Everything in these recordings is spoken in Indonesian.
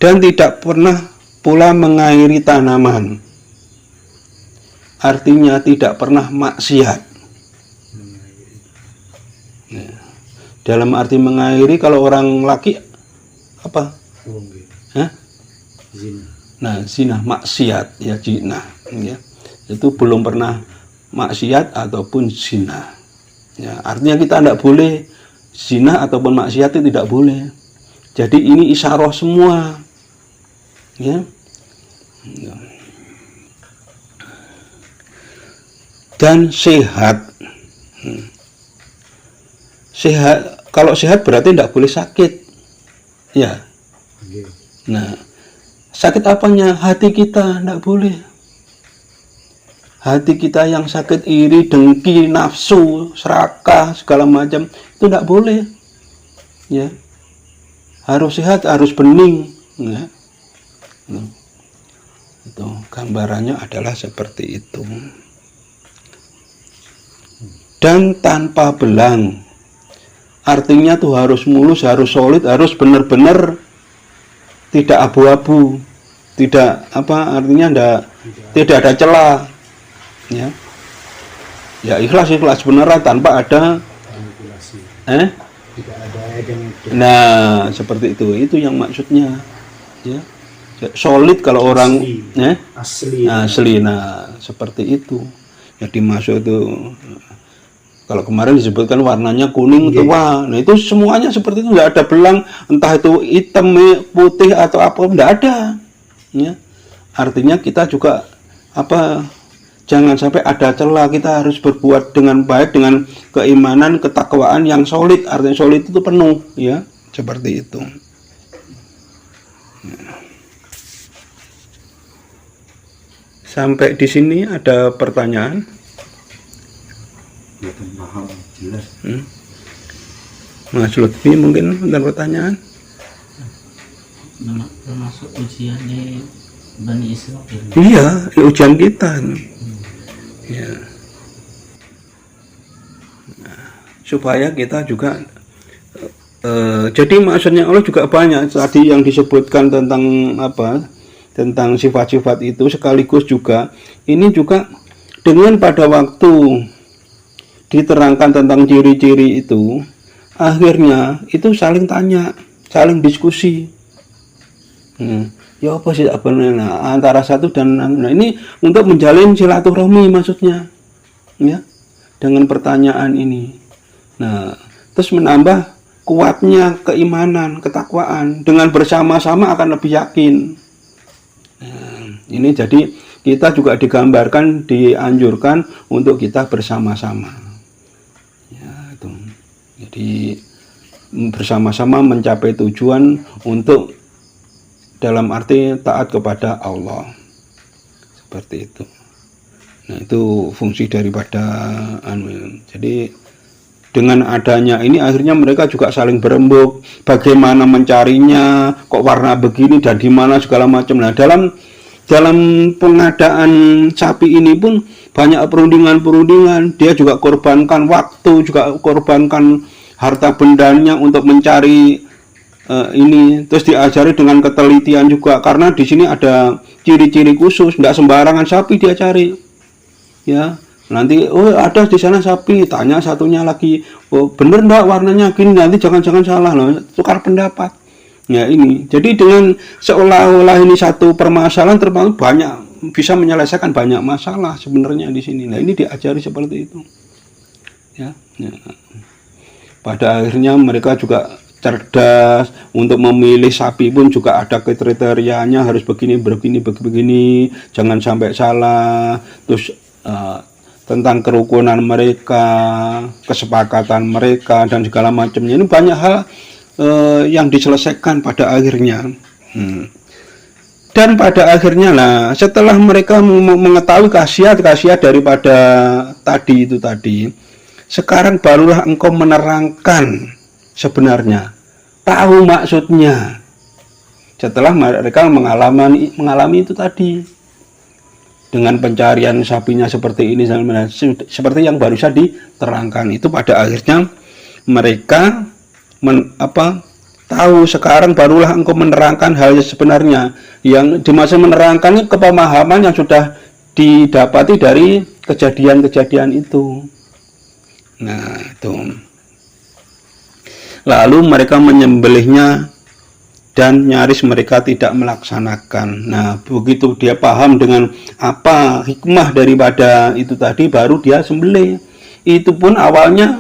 Dan tidak pernah pula mengairi tanaman. Artinya tidak pernah maksiat. Nah, dalam arti mengairi, kalau orang laki apa? Hah? Zina. Nah, zina, maksiat, ya zina, ya. Itu belum pernah maksiat ataupun zina. Ya, artinya kita tidak boleh zina ataupun maksiat, itu tidak boleh. Jadi ini isyarah semua. Ya. Dan sehat. Sehat, kalau sehat berarti tidak boleh sakit. Ya. Nah, sakit apanya? Hati kita tidak boleh. Hati kita yang sakit iri, dengki, nafsu, serakah, segala macam, itu tidak boleh. Ya. Harus sehat, harus bening. Ya. Itu gambarannya adalah seperti itu. Dan tanpa belang, artinya tuh harus mulus, harus solid, harus benar-benar tidak abu-abu, tidak apa, artinya tidak ada celah. Ya, ya ikhlas beneran tanpa ada manipulasi. Tidak ada nah, seperti itu yang maksudnya. Ya, solid kalau orang asli. Nah, seperti itu. Jadi masuk itu. Kalau kemarin disebutkan warnanya kuning tua, nah itu semuanya seperti itu, nggak ada belang, entah itu hitam, putih atau apa, nggak ada. Ya, artinya kita juga apa? Jangan sampai ada celah, kita harus berbuat dengan baik, dengan keimanan, ketakwaan yang solid. Artinya solid itu penuh, ya, seperti itu. Sampai di sini ada pertanyaan? Mas Lutfi mungkin ada pertanyaan? Termasuk ujian di Bani Israil. Iya, ujian kita. Ya. Nah, supaya kita juga jadi maksudnya Allah juga banyak tadi yang disebutkan tentang apa, tentang sifat-sifat itu, sekaligus juga ini juga dengan pada waktu diterangkan tentang ciri-ciri itu, akhirnya itu saling tanya, saling diskusi. Ya apa sih sebenarnya antara satu dan nah, ini untuk menjalin silaturahmi maksudnya, ya, dengan pertanyaan ini. Nah, terus menambah kuatnya keimanan, ketakwaan, dengan bersama-sama akan lebih yakin. Nah, ini jadi kita juga digambarkan, dianjurkan untuk kita bersama-sama. Ya, itu. Jadi bersama-sama mencapai tujuan untuk dalam arti taat kepada Allah. Seperti itu. Nah, itu fungsi daripada jadi dengan adanya ini akhirnya mereka juga saling berembuk, bagaimana mencarinya, kok warna begini dan di mana segala macam. Nah, dalam pengadaan sapi ini pun banyak perundingan, dia juga korbankan waktu, juga korbankan harta bendanya untuk mencari ini, terus diajari dengan ketelitian juga, karena di sini ada ciri-ciri khusus, tidak sembarangan sapi dia cari, ya. Nanti ada di sana sapi, tanya satunya lagi, bener enggak warnanya gini, nanti jangan-jangan salah loh, tukar pendapat. Ya ini, jadi dengan seolah-olah ini satu permasalahan terlalu banyak, bisa menyelesaikan banyak masalah sebenarnya di sini. Nah ini diajari seperti itu. Ya. Pada akhirnya mereka juga cerdas, untuk memilih sapi pun juga ada kriterianya, harus begini, jangan sampai salah. Terus tentang kerukunan mereka, kesepakatan mereka dan segala macamnya, ini banyak hal yang diselesaikan pada akhirnya. Dan pada akhirnya lah, setelah mereka mengetahui khasiat daripada tadi, sekarang barulah engkau menerangkan sebenarnya, tahu maksudnya. Setelah mereka mengalami itu tadi, dengan pencarian sapinya seperti ini, seperti yang barusan diterangkan itu, pada akhirnya mereka tahu, sekarang barulah engkau menerangkan hal yang sebenarnya. Yang dimaksud menerangkan kepemahaman yang sudah didapati dari kejadian-kejadian itu. Nah, itu. Lalu mereka menyembelihnya dan nyaris mereka tidak melaksanakan. Nah, begitu dia paham dengan apa hikmah daripada itu tadi, baru dia sembelih. Itu pun awalnya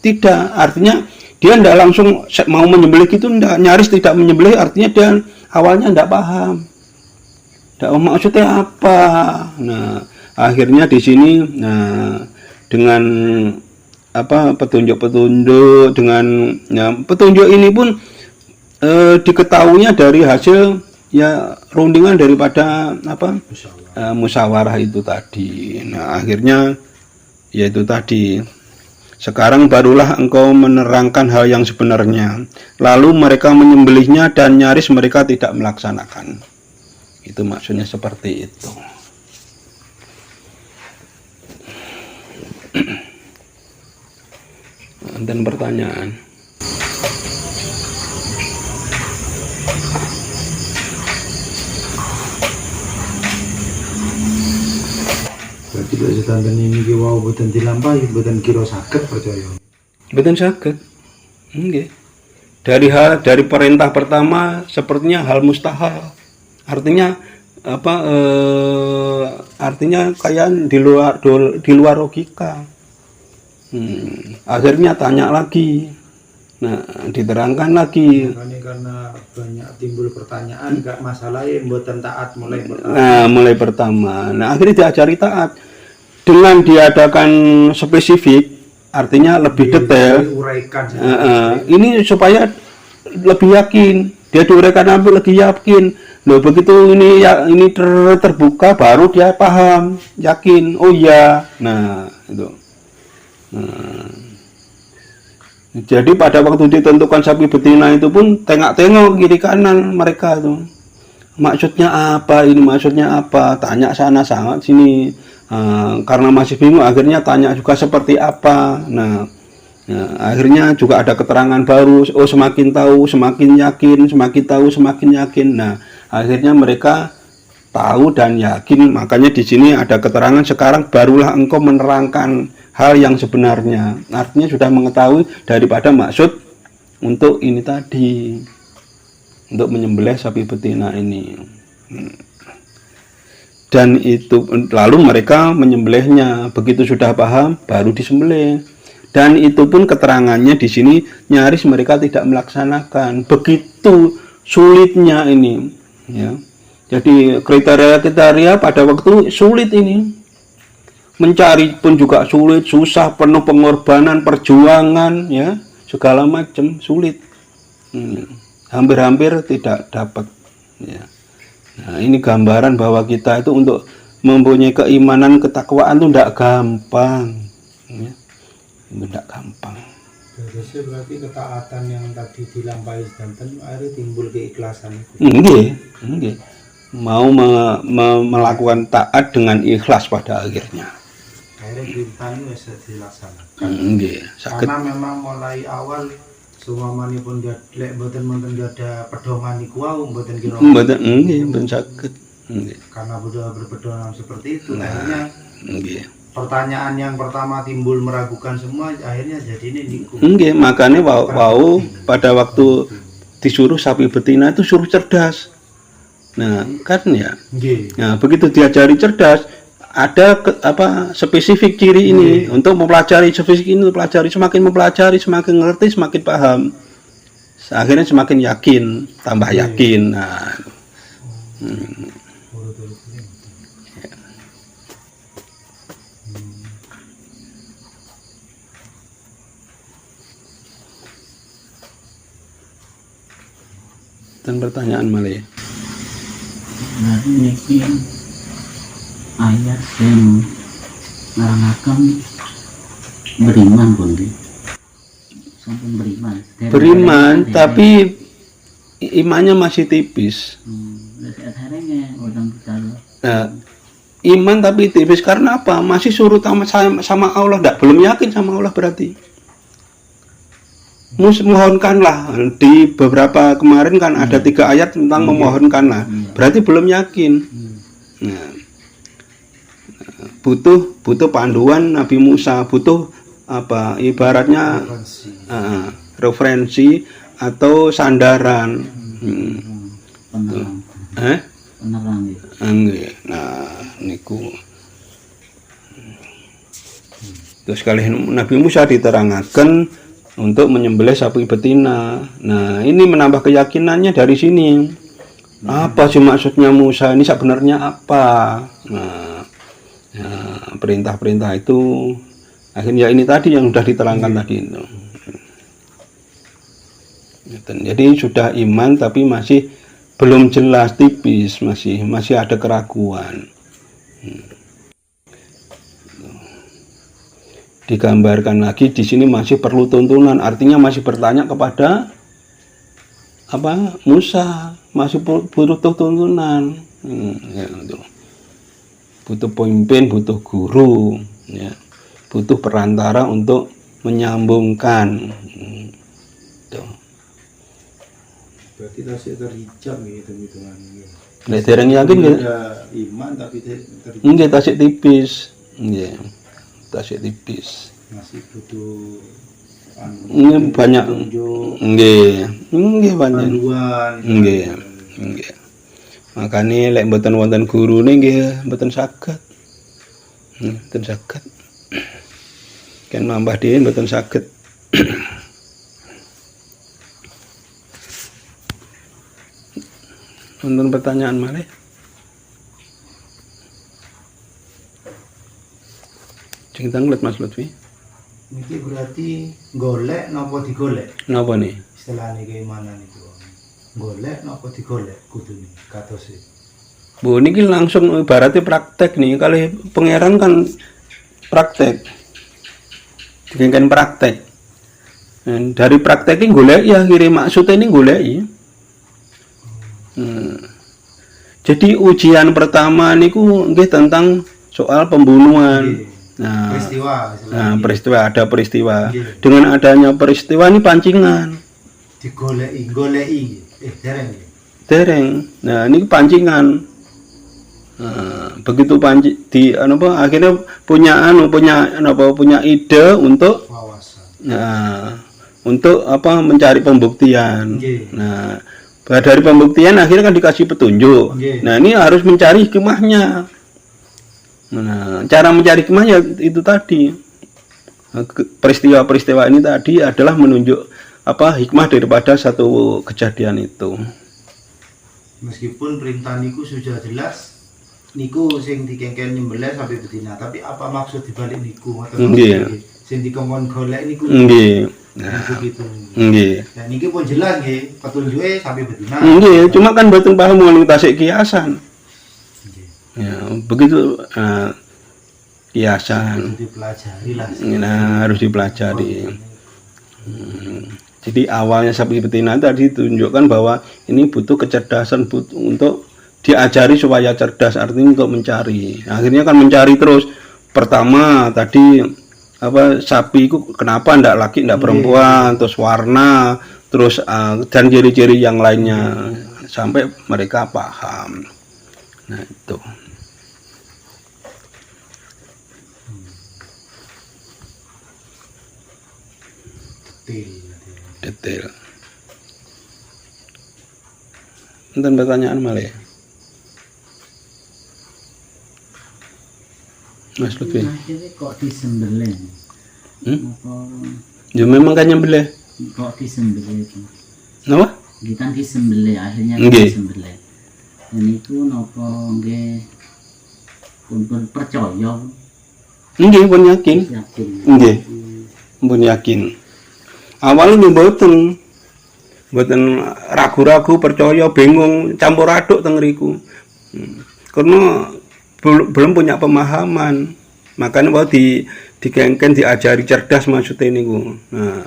tidak, artinya dia tidak langsung mau menyembelih itu, nyaris tidak menyembelih, artinya dia awalnya tidak paham. Tidak maksudnya apa. Nah, akhirnya di sini, nah, dengan apa petunjuk-petunjuk, dengan petunjuk ini pun diketahuinya dari hasil ya rundingan daripada apa musyawarah itu tadi. Nah, akhirnya yaitu tadi, sekarang barulah engkau menerangkan hal yang sebenarnya. Lalu mereka menyembelihnya dan nyaris mereka tidak melaksanakan. Itu maksudnya seperti itu. Dan pertanyaan. Berarti lek sedanten niki wau boten dilampahi, boten kira saged percaya. Betul sakit. Nggih. Dari perintah pertama sepertinya hal mustahil. Artinya apa artinya kayak di luar logika. Akhirnya tanya lagi. Nah, diterangkan lagi. Makanya karena banyak timbul pertanyaan, gak masalahnya mboten taat mulai pertama. Nah, mulai pertama. Nah, akhirnya diajari taat. Dengan diadakan spesifik, artinya lebih detail. Diuraikan. Ini supaya lebih yakin. Dia diuraikan lebih yakin. Loh, begitu ini terbuka, baru dia paham, yakin. Oh iya. Nah, itu. Jadi pada waktu ditentukan sapi betina itu pun tengok-tengok kiri kanan mereka itu. Maksudnya apa ini? Maksudnya apa? Tanya sana sama sini. Karena masih bingung, akhirnya tanya juga seperti apa. Nah, akhirnya juga ada keterangan baru. Oh, semakin tahu semakin yakin, semakin tahu semakin yakin. Nah, akhirnya mereka tahu dan yakin. Makanya di sini ada keterangan, sekarang barulah engkau menerangkan hal yang sebenarnya. Artinya sudah mengetahui daripada maksud untuk ini tadi, untuk menyembelih sapi betina ini. Dan itu lalu mereka menyembelihnya. Begitu sudah paham, baru disembelih. Dan itu pun keterangannya di sini nyaris mereka tidak melaksanakan. Begitu sulitnya ini, ya. Jadi kriteria pada waktu sulit ini. Mencari pun juga sulit, susah, penuh pengorbanan, perjuangan, ya, segala macam sulit. Hampir-hampir tidak dapat, ya. Nah, ini gambaran bahwa kita itu untuk mempunyai keimanan, ketakwaan itu tidak gampang, ya. Tidak gampang. Terus berarti ketaatan yang tadi dilampahi sedanten akhirnya timbul keikhlasan itu. Nggih. Mau melakukan taat dengan ikhlas pada akhirnya. Akhirnya perintahnya bisa dilaksanakan. Nggih, saged. Karena memang mulai awal sumamani-pun lek mboten ada pedoman iku wau mboten kira. Mboten saged. Nggih. Karena sudah berpedoman seperti itu, akhirnya Nggih. pertanyaan yang pertama timbul meragukan semua, akhirnya jadi ini niku. Nggih, makanya wau pada waktu disuruh sapi betina itu suruh cerdas. Nah, kan ya. Nggih. Nah, begitu diajari cerdas, ada spesifik ciri ini untuk mempelajari spesifik ini, semakin mempelajari, semakin ngerti, semakin paham. Akhirnya semakin yakin, tambah yakin. Nah, dan pertanyaan malih. Berarti niki ayat yang ngarangaken beriman pun nggih. Sampun beriman. Beriman tapi imannya masih tipis. Nah, iman tapi tipis karena apa? Masih surut sama Allah, belum yakin sama Allah berarti. Mohonkanlah. Di beberapa kemarin kan ada 3 ayat tentang memohonkanlah. Berarti belum yakin. Nah, butuh panduan Nabi Musa, butuh apa ibaratnya referensi atau sandaran. Penerang ya. Nggih. Nah, niku. Terus kali Nabi Musa diterangaken untuk menyembelih sapi betina. Nah, ini menambah keyakinannya dari sini. Apa sih maksudnya Musa ini sebenarnya apa? Nah, ya, perintah-perintah itu akhirnya ini tadi yang sudah diterangkan tadi itu. Jadi sudah iman tapi masih belum jelas, tipis, masih ada keraguan. Digambarkan lagi di sini masih perlu tuntunan, artinya masih bertanya kepada apa Musa, masih butuh tuntunan. Ya, butuh pemimpin, butuh guru, ya, butuh perantara untuk menyambungkan. Berarti tasik terhijab gitu hitungannya. Nek dereng yakin ada iman tapi terhijab. Nggih tasik tipis. Nggih. Tasik tipis. Masih butuh Banyak. Nggih. Nggih banyak. Panduan. Nggih. Nggih. Makane lek mboten wonten gurune nggih mboten saged. Mboten saged. Kan nambah dhewe mboten saged. Nonton pertanyaan malih. Sing tanglet Mas Lutfi. Niki berarti golek napa digolek? Napa nih? Istilahnya keimanan itu. Golek napa digolek kudune katose. Bu niki langsung ibaratnya praktek nih. Kali pangeran kan praktek. Dikengken praktek. Dan dari praktek ini golek ya akhirnya maksudnya ini golek ya. Jadi ujian pertama niku nggih tentang soal pembunuhan. Nah, peristiwa ada peristiwa. Dengan adanya peristiwa ini pancingan. Digoleki. Dereng. Nah, ini pancingan. Begitu akhirnya punya ide untuk untuk mencari pembuktian. Nah, dari pembuktian akhirnya kan dikasih petunjuk. Nah, ini harus mencari hikmahnya. Nah, cara mencari hikmahnya itu tadi. Peristiwa-peristiwa ini tadi adalah menunjuk hikmah daripada satu kejadian itu. Meskipun perintah niku sudah jelas, niku sing dikengken nyembelih sampai betina, tapi apa maksud dibalik niku? Nggih. Sing dikongkon golek niku. Nggih. Nah, begitu. Nggih. Dan niki pun jelas nggih, petunjuke sampai betina. Nggih, cuma kan mboten paham mengenai tasik kiasan. Nggih. Ya, begitu kiasan. Dipelajari lah. Nah, harus dipelajari. Jadi awalnya sapi betina tadi ditunjukkan bahwa ini butuh kecerdasan untuk diajari supaya cerdas, artinya untuk mencari. Akhirnya kan mencari terus. Pertama tadi sapi itu kenapa ndak laki ndak perempuan, terus warna, terus dan ciri-ciri yang lainnya sampai mereka paham. Nah itu. Detail. Enten pertanyaan malah. Mas Lutfi. Akhirnya kok disembelih? Ya memang kan nyembelih. Kok disembelih itu? Napa? Kita disembelih akhirnya disembelih. Dan itu napa nggih pun percaya? Nggih, pun yakin. Nggih. Pun yakin. Awalnya mboten ragu-ragu, percaya, bingung, campur aduk teng riku. Karena belum punya pemahaman. Makanya mau dikengken diajari cerdas maksudnya niku. Nah,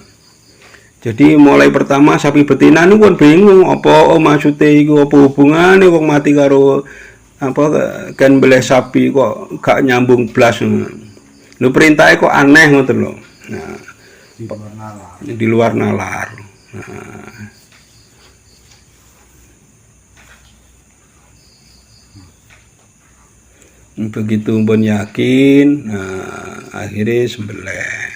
jadi mulai pertama sapi betina niku pun bingung apa maksudnya iku, apa hubungane wong mati karo kan beleh sapi kok gak nyambung blas. Lho perintahe kok aneh ngoten lho. Nah, di luar nalar. di luar nalar. Nah, begitu pun yakin, akhirnya sembelih.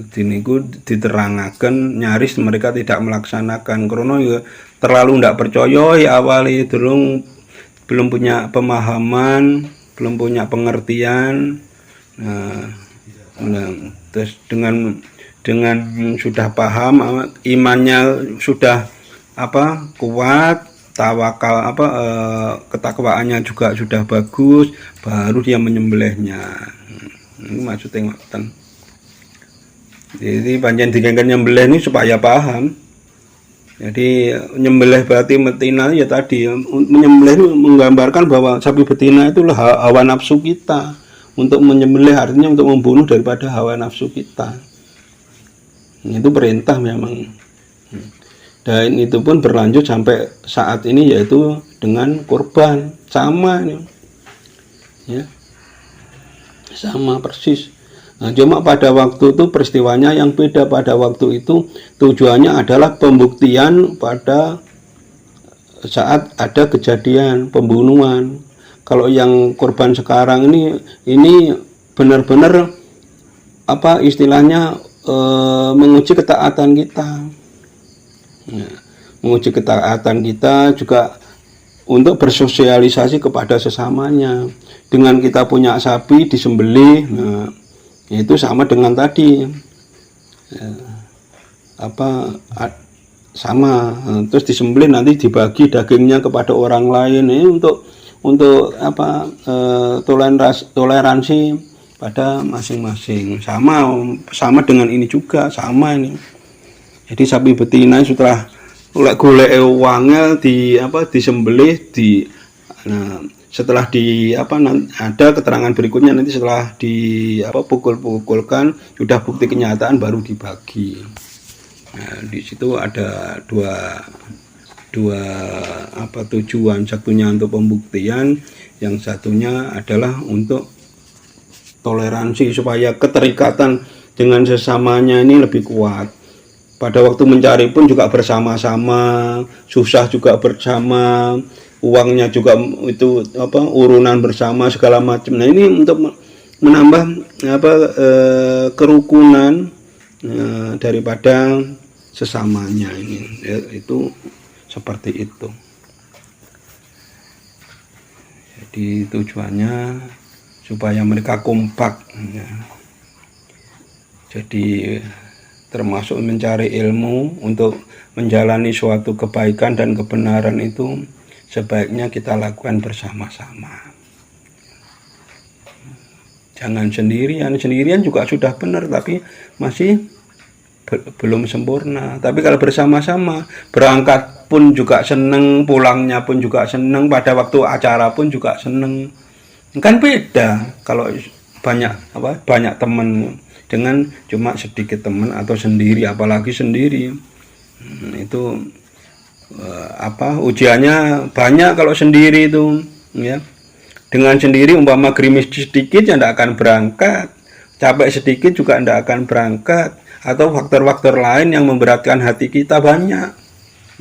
Diniku diterangaken nyaris mereka tidak melaksanakan karena ya terlalu ndak percaya ya awali belum punya pemahaman, belum punya pengertian. Terus dengan sudah paham, imannya sudah kuat, tawakal ketakwaannya juga sudah bagus, baru dia menyembelihnya. Ini maksudnya ngoten. Jadi pancen digengken nyembelih ini supaya paham. Jadi nyembelih berarti betina ya tadi, menyembelih itu menggambarkan bahwa sapi betina itu hawa nafsu kita. Untuk menyembelih artinya untuk membunuh daripada hawa nafsu kita. Itu perintah memang. Dan itu pun berlanjut sampai saat ini, yaitu dengan kurban sama ini. Ya. Sama persis. Nah, cuma pada waktu itu peristiwanya yang beda. Pada waktu itu tujuannya adalah pembuktian pada saat ada kejadian pembunuhan. Kalau yang korban sekarang ini benar-benar istilahnya menguji ketaatan kita. Nah, menguji ketaatan kita juga untuk bersosialisasi kepada sesamanya. Dengan kita punya sapi disembelih, nah itu sama dengan tadi sama terus disembelih nanti dibagi dagingnya kepada orang lain untuk toleransi pada masing-masing. Sama dengan ini juga sama ini. Jadi sapi betina setelah golek uangnya disembelih setelah ada keterangan berikutnya nanti setelah pukul-pukulkan sudah bukti kenyataan baru dibagi. Nah, di situ ada dua tujuan, satunya untuk pembuktian, yang satunya adalah untuk toleransi supaya keterikatan dengan sesamanya ini lebih kuat. Pada waktu mencari pun juga bersama-sama, susah juga bersama, uangnya juga itu urunan bersama segala macam. Nah, ini untuk menambah kerukunan daripada sesamanya ini, itu seperti itu. Jadi tujuannya supaya mereka kompak. Jadi termasuk mencari ilmu untuk menjalani suatu kebaikan dan kebenaran itu sebaiknya kita lakukan bersama-sama. Jangan sendirian juga sudah benar tapi masih belum sempurna. Tapi kalau bersama-sama, berangkat pun juga seneng, pulangnya pun juga seneng, pada waktu acara pun juga seneng. Kan beda kalau banyak teman dengan cuma sedikit teman atau sendiri, apalagi sendiri. Itu ujiannya banyak kalau sendiri itu, ya. Dengan sendiri umpama gerimis sedikit ya tidak akan berangkat, capek sedikit juga tidak akan berangkat, atau faktor-faktor lain yang memberatkan hati kita banyak.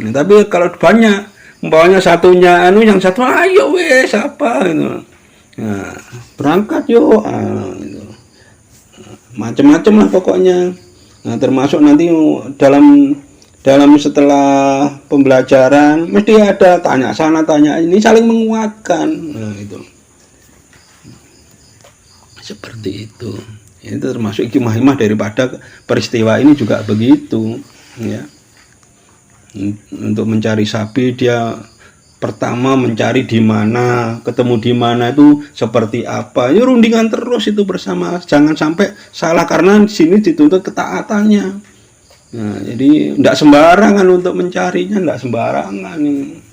Nah, tapi kalau banyak, umpamanya satunya yang satu ayo wes apa gitu. Nah, berangkat yuk gitu. Macam-macam lah pokoknya. Nah, termasuk nanti dalam setelah pembelajaran mesti ada tanya sana tanya ini, saling menguatkan. Nah, itu seperti itu. Itu termasuk hikmah daripada peristiwa ini juga begitu, ya. Untuk mencari sapi, dia pertama mencari di mana, ketemu di mana itu seperti apa. Ya rundingan terus itu bersama, jangan sampai salah karena di sini dituntut ketaatannya. Nah, jadi tidak sembarangan untuk mencarinya, tidak sembarangan ini.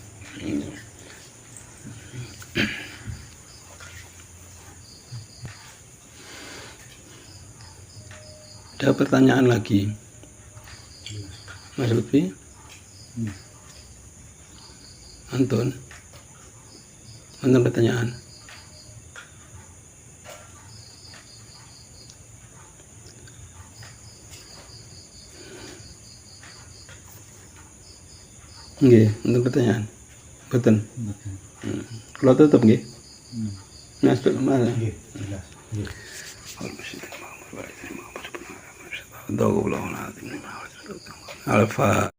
Ada pertanyaan lagi, Mas Lutfi? Anton pertanyaan? Nggih, untuk pertanyaan. Betul. Mboten. Kalau tutup nggih. Hmm. Mas mana? Nggih, jelas. Nggih. Alfa